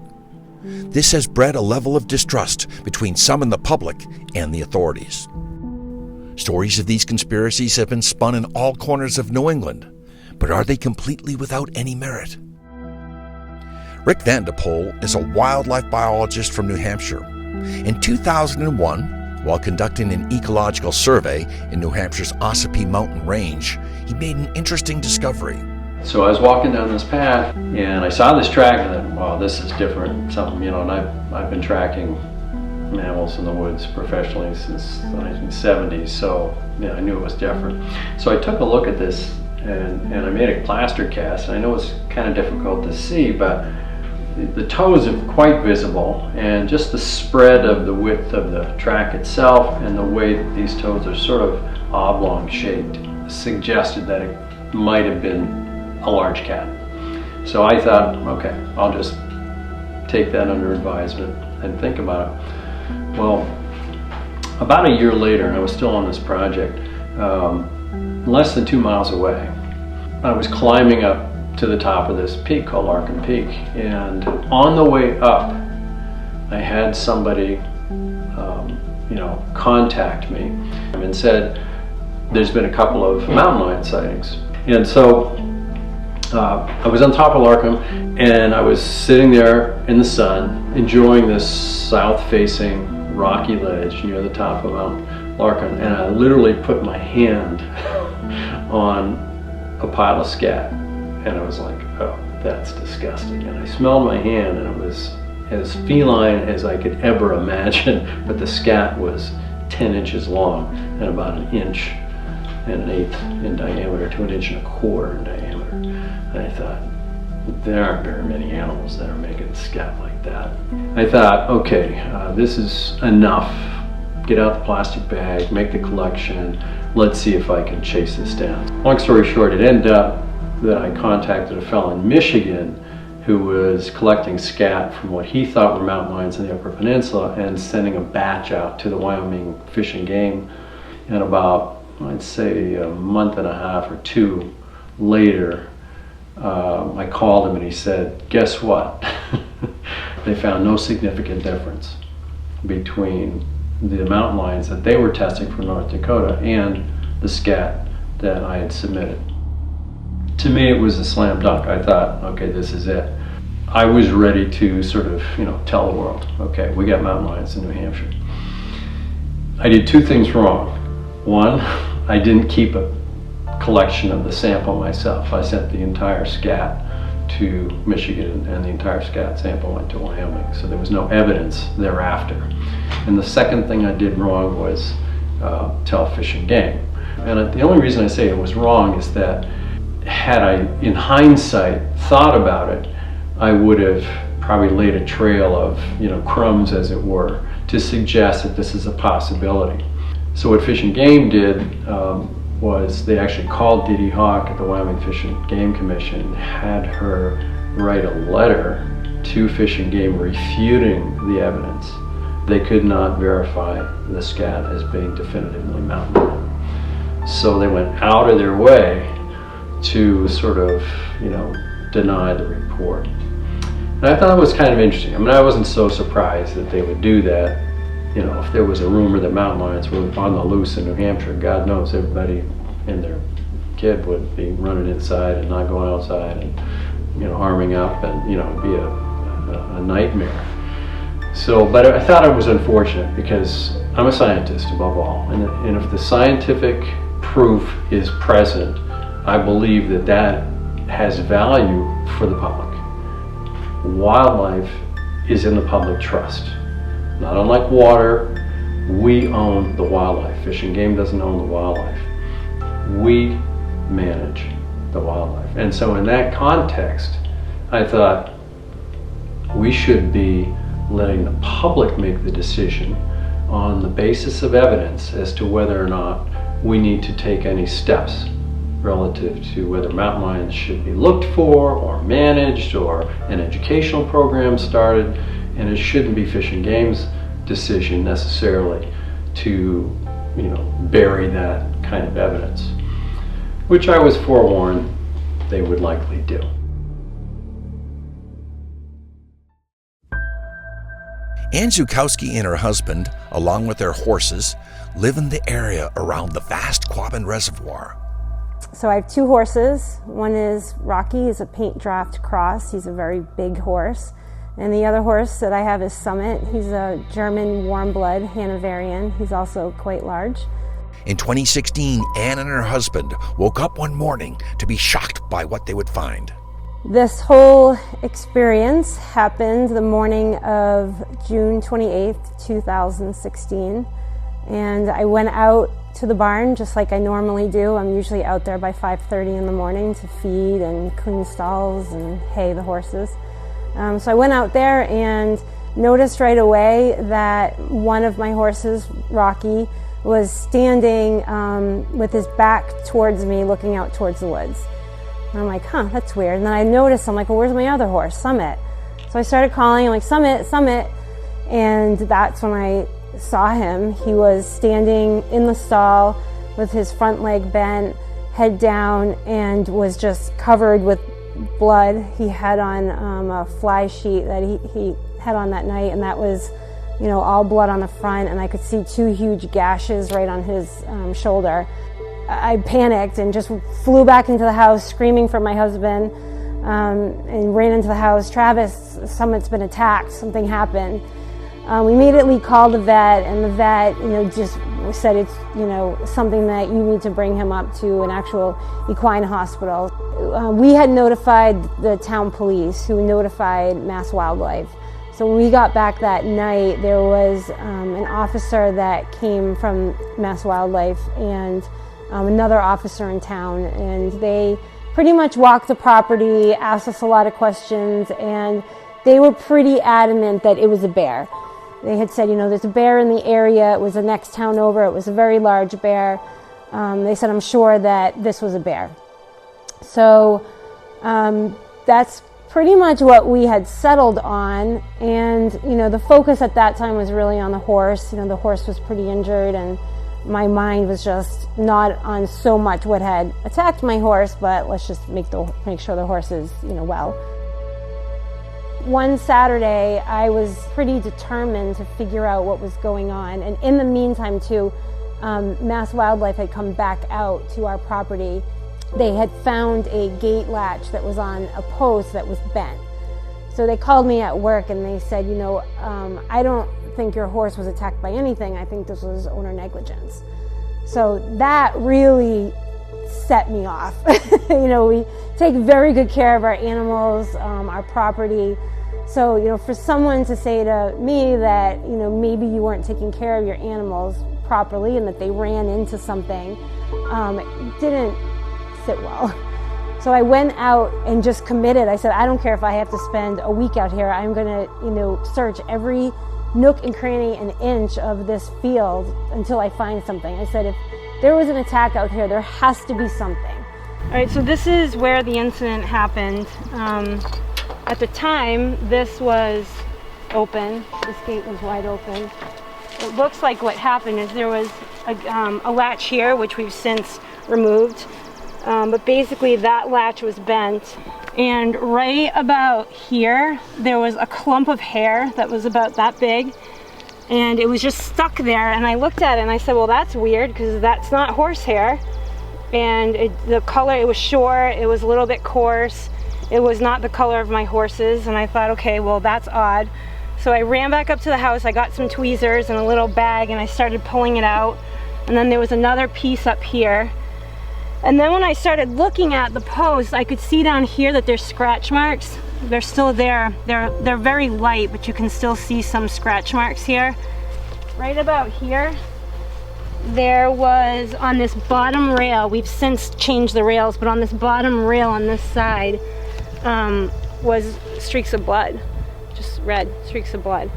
This has bred a level of distrust between some in the public and the authorities. Stories of these conspiracies have been spun in all corners of New England, but are they completely without any merit? Rick Van de Pol is a wildlife biologist from New Hampshire. In 2001, while conducting an ecological survey in New Hampshire's Ossipee Mountain Range, he made an interesting discovery. So I was walking down this path and I saw this track and I thought, wow, this is different. Something, and I've been tracking mammals in the woods professionally since the 1970s, so I knew it was different. So I took a look at this and I made a plaster cast. I know it's kind of difficult to see, but the toes are quite visible, and just the spread of the width of the track itself and the way that these toes are sort of oblong shaped suggested that it might have been a large cat. So I thought, okay, I'll just take that under advisement and think about it. Well, about a year later, and I was still on this project, less than 2 miles away, I was climbing up to the top of this peak called Larkin Peak, and on the way up I had somebody contact me and said, there's been a couple of mountain lion sightings. And so I was on top of Larkham, and I was sitting there in the sun, enjoying this south-facing rocky ledge near the top of Mount Larkham, and I literally put my hand on a pile of scat, and I was like, oh, that's disgusting. And I smelled my hand, and it was as feline as I could ever imagine, but the scat was 10 inches long and about 1 inch and 1/8 in diameter to 1 1/4 in diameter. And I thought, there aren't very many animals that are making scat like that. I thought, okay, this is enough. Get out the plastic bag, make the collection, let's see if I can chase this down. Long story short, it ended up that I contacted a fellow in Michigan who was collecting scat from what he thought were mountain lions in the Upper Peninsula and sending a batch out to the Wyoming Fish and Game. And about, I'd say, a month and a half or 2 later, I called him and he said, guess what? They found no significant difference between the mountain lions that they were testing from North Dakota and the scat that I had submitted. To me, it was a slam dunk. I thought, okay, this is it. I was ready to sort of, tell the world, okay, we got mountain lions in New Hampshire. I did 2 things wrong. One, I didn't keep a collection of the sample myself. I sent the entire scat to Michigan, and the entire scat sample went to Wyoming, so there was no evidence thereafter. And the second thing I did wrong was tell Fish and Game. And the only reason I say it was wrong is that had I, in hindsight, thought about it, I would have probably laid a trail of, crumbs, as it were, to suggest that this is a possibility. So what Fish and Game did was they actually called Dee Dee Hawk at the Wyoming Fish and Game Commission, had her write a letter to Fish and Game refuting the evidence. They could not verify the scat as being definitively mountain lion. So they went out of their way to sort of, deny the report. And I thought it was kind of interesting. I mean, I wasn't so surprised that they would do that. If there was a rumor that mountain lions were on the loose in New Hampshire, God knows everybody and their kid would be running inside and not going outside and, arming up, and, it'd be a nightmare. So, but I thought it was unfortunate because I'm a scientist above all. And if the scientific proof is present, I believe that that has value for the public. Wildlife is in the public trust. Not unlike water, we own the wildlife. Fish and Game doesn't own the wildlife. We manage the wildlife. And so in that context, I thought we should be letting the public make the decision on the basis of evidence as to whether or not we need to take any steps relative to whether mountain lions should be looked for or managed or an educational program started. And it shouldn't be Fish and Game's decision necessarily to, bury that kind of evidence, which I was forewarned they would likely do. Ann Zukowski and her husband, along with their horses, live in the area around the vast Quabbin Reservoir. So I have 2 horses. One is Rocky, he's a paint draft cross. He's a very big horse. And the other horse that I have is Summit. He's a German warm blood Hanoverian. He's also quite large. In 2016, Ann and her husband woke up one morning to be shocked by what they would find. This whole experience happened the morning of June 28th, 2016. And I went out to the barn just like I normally do. I'm usually out there by 5:30 in the morning to feed and clean stalls and hay the horses. So I went out there and noticed right away that one of my horses, Rocky, was standing with his back towards me, looking out towards the woods. And I'm like, that's weird. And then I noticed, I'm like, well, where's my other horse, Summit? So I started calling, I'm like, Summit, Summit. And that's when I saw him. He was standing in the stall with his front leg bent, head down, and was just covered with blood. He had on a fly sheet that he had on that night, and that was, all blood on the front, and I could see 2 huge gashes right on his shoulder. I panicked and just flew back into the house screaming for my husband, and ran into the house. Travis, someone's been attacked, something happened. We immediately called the vet, and the vet, just said it's, something that you need to bring him up to an actual equine hospital. We had notified the town police, who notified Mass Wildlife. So when we got back that night, there was an officer that came from Mass Wildlife and another officer in town, and they pretty much walked the property, asked us a lot of questions, and they were pretty adamant that it was a bear. They had said, there's a bear in the area. It was the next town over. It was a very large bear. They said, I'm sure that this was a bear. So that's pretty much what we had settled on. And, the focus at that time was really on the horse. The horse was pretty injured, and my mind was just not on so much what had attacked my horse, but let's just make sure the horse is, well. One Saturday, I was pretty determined to figure out what was going on. And in the meantime, too, Mass Wildlife had come back out to our property. They had found a gate latch that was on a post that was bent. So they called me at work and they said, I don't think your horse was attacked by anything. I think this was owner negligence. So that really set me off. We take very good care of our animals, our property. So, for someone to say to me that, maybe you weren't taking care of your animals properly and that they ran into something, it didn't sit well. So I went out and just committed. I said, I don't care if I have to spend a week out here. I'm going to, search every nook and cranny and inch of this field until I find something. I said, if there was an attack out here, there has to be something. All right, so this is where the incident happened. At the time, this was open. This gate was wide open. It looks like what happened is there was a latch here, which we've since removed. But basically that latch was bent. And right about here, there was a clump of hair that was about that big. And it was just stuck there. And I looked at it and I said, well, that's weird because that's not horsehair. And the color, it was short, it was a little bit coarse. It was not the color of my horses. And I thought, okay, well, that's odd. So I ran back up to the house. I got some tweezers and a little bag and I started pulling it out. And then there was another piece up here. And then when I started looking at the post, I could see down here that there's scratch marks. They're still there. They're very light, but you can still see some scratch marks here. Right about here, there was on this bottom rail, we've since changed the rails, but on this bottom rail on this side was streaks of blood, just red streaks of blood.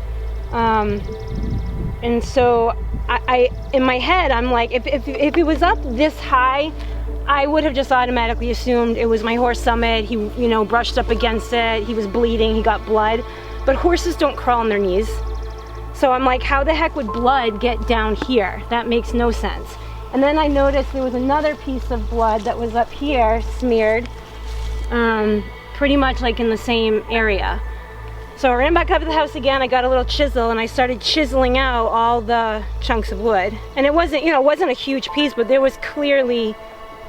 And so I in my head, I'm like, if it was up this high, I would have just automatically assumed it was my horse Summit. He, brushed up against it. He was bleeding. He got blood. But horses don't crawl on their knees. So I'm like, how the heck would blood get down here? That makes no sense. And then I noticed there was another piece of blood that was up here, smeared, pretty much like in the same area. So I ran back up to the house again. I got a little chisel and I started chiseling out all the chunks of wood. And it wasn't, it wasn't a huge piece, but there was clearly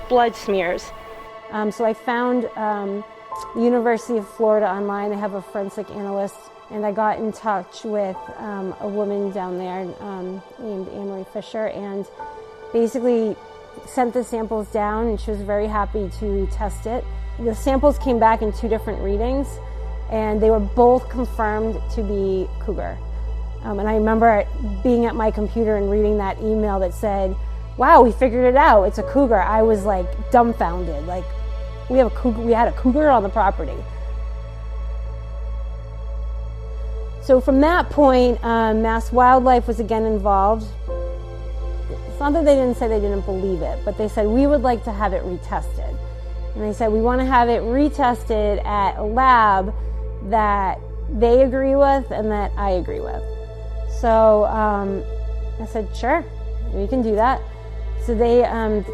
blood smears. So I found the University of Florida online. They have a forensic analyst, and I got in touch with a woman down there named Anne-Marie Fisher, and basically sent the samples down, and she was very happy to test it. The samples came back in 2 different readings, and they were both confirmed to be cougar. And I remember being at my computer and reading that email that said, wow, we figured it out, it's a cougar. I was like dumbfounded, like we had a cougar on the property. So from that point, Mass Wildlife was again involved. It's not that they didn't say they didn't believe it, but they said, we would like to have it retested. And they said, we want to have it retested at a lab that they agree with and that I agree with. So I said, sure, we can do that. So they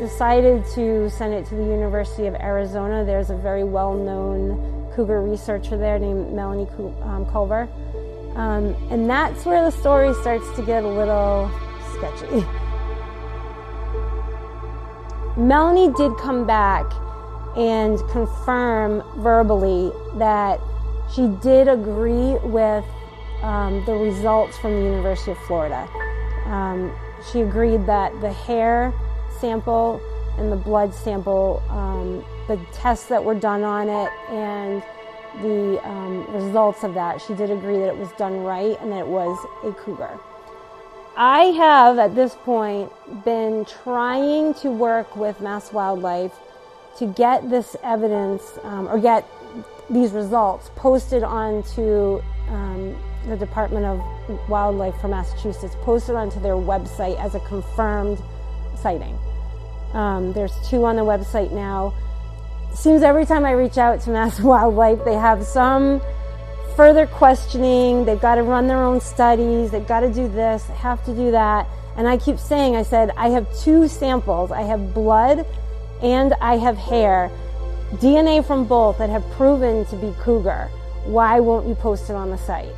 decided to send it to the University of Arizona. There's a very well-known cougar researcher there named Melanie Culver. And that's where the story starts to get a little sketchy. Melanie did come back and confirm verbally that she did agree with the results from the University of Florida. She agreed that the hair sample and the blood sample, the tests that were done on it and the results of that, she did agree that it was done right and that it was a cougar. I have, at this point, been trying to work with Mass Wildlife to get this evidence, or get these results posted onto the Department of Wildlife for Massachusetts, posted onto their website as a confirmed sighting. There's 2 on the website now. It seems every time I reach out to Mass Wildlife, they have some further questioning. They've got to run their own studies. They've got to do this, they have to do that. And I keep saying, I said, I have 2 samples. I have blood and I have hair, DNA from both that have proven to be cougar. Why won't you post it on the site?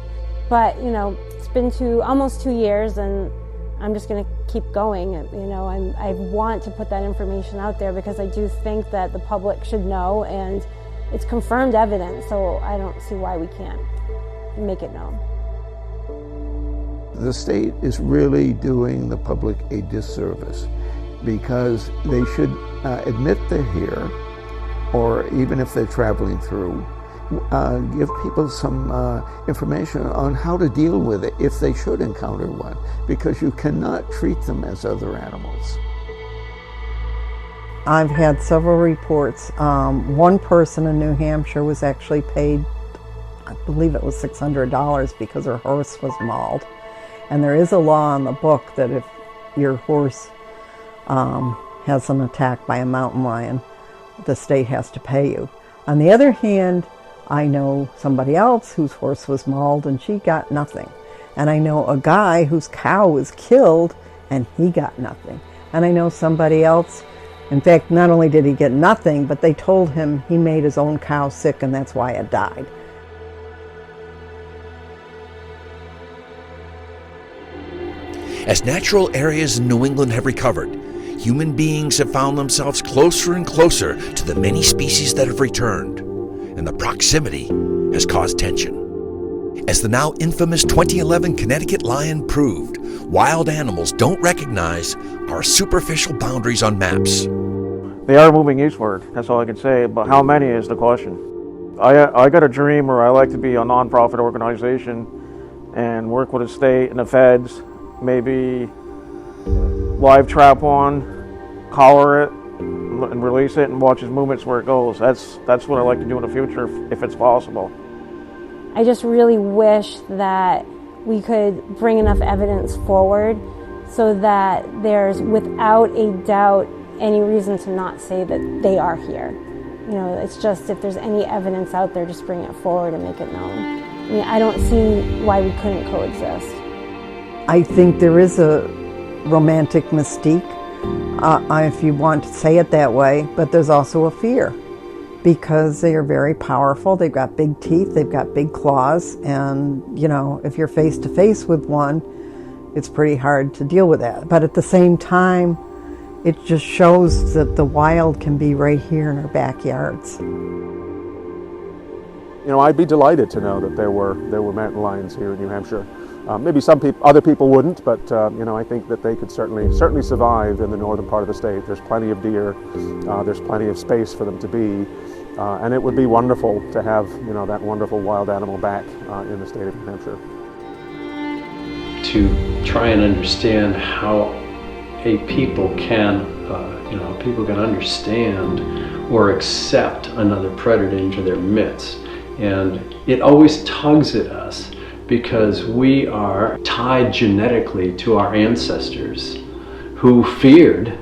But, you know, it's been almost 2 years, and I'm just going to keep going. You know, I want to put that information out there because I do think that the public should know, and it's confirmed evidence, so I don't see why we can't make it known. The state is really doing the public a disservice because they should admit they're here, or even if they're traveling through, give people some information on how to deal with it if they should encounter one, because you cannot treat them as other animals. I've had several reports. One person in New Hampshire was actually paid, I believe it was $600 because her horse was mauled. And there is a law on the book that if your horse has an attack by a mountain lion, the state has to pay you. On the other hand, I know somebody else whose horse was mauled and she got nothing. And I know a guy whose cow was killed and he got nothing. And I know somebody else, in fact, not only did he get nothing, but they told him he made his own cow sick and that's why it died. As natural areas in New England have recovered, human beings have found themselves closer and closer to the many species that have returned, and the proximity has caused tension. As the now infamous 2011 Connecticut lion proved, wild animals don't recognize our superficial boundaries on maps. They are moving eastward, that's all I can say, but how many is the question. I got a dream where I like to be a non-profit organization and work with the state and the feds, maybe live trap one, collar it, and release it and watch his movements where it goes. That's what I like to do in the future if it's possible. I just really wish that we could bring enough evidence forward so that there's, without a doubt, any reason to not say that they are here. You know, it's just if there's any evidence out there, just bring it forward and make it known. I mean, I don't see why we couldn't coexist. I think there is a romantic mystique, if you want to say it that way, but there's also a fear because they are very powerful. They've got big teeth, they've got big claws, and you know, if you're face to face with one, it's pretty hard to deal with that. But at the same time, it just shows that the wild can be right here in our backyards. You know, I'd be delighted to know that there were mountain lions here in New Hampshire. Maybe other people wouldn't, but you know, I think that they could certainly survive in the northern part of the state. There's plenty of deer, there's plenty of space for them to be, and it would be wonderful to have, you know, that wonderful wild animal back in the state of New Hampshire. To try and understand how people can understand or accept another predator into their midst, and it always tugs at us, because we are tied genetically to our ancestors who feared,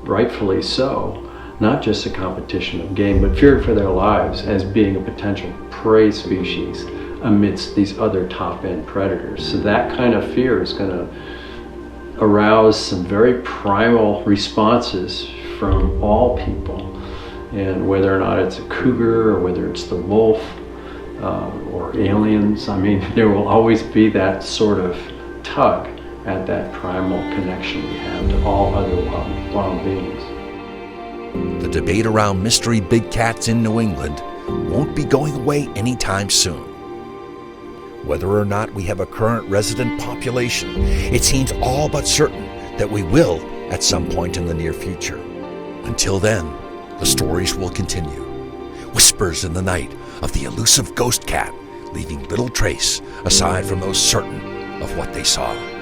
rightfully so, not just a competition of game, but feared for their lives as being a potential prey species amidst these other top-end predators. So that kind of fear is going to arouse some very primal responses from all people. And whether or not it's a cougar or whether it's the wolf, or aliens, I mean, there will always be that sort of tug at that primal connection we have to all other wild beings. the debate around mystery big cats in New England won't be going away anytime soon. Whether or not we have a current resident population, it seems all but certain that we will at some point in the near future. Until then, the stories will continue. Whispers in the night of the elusive ghost cat, leaving little trace aside from those certain of what they saw.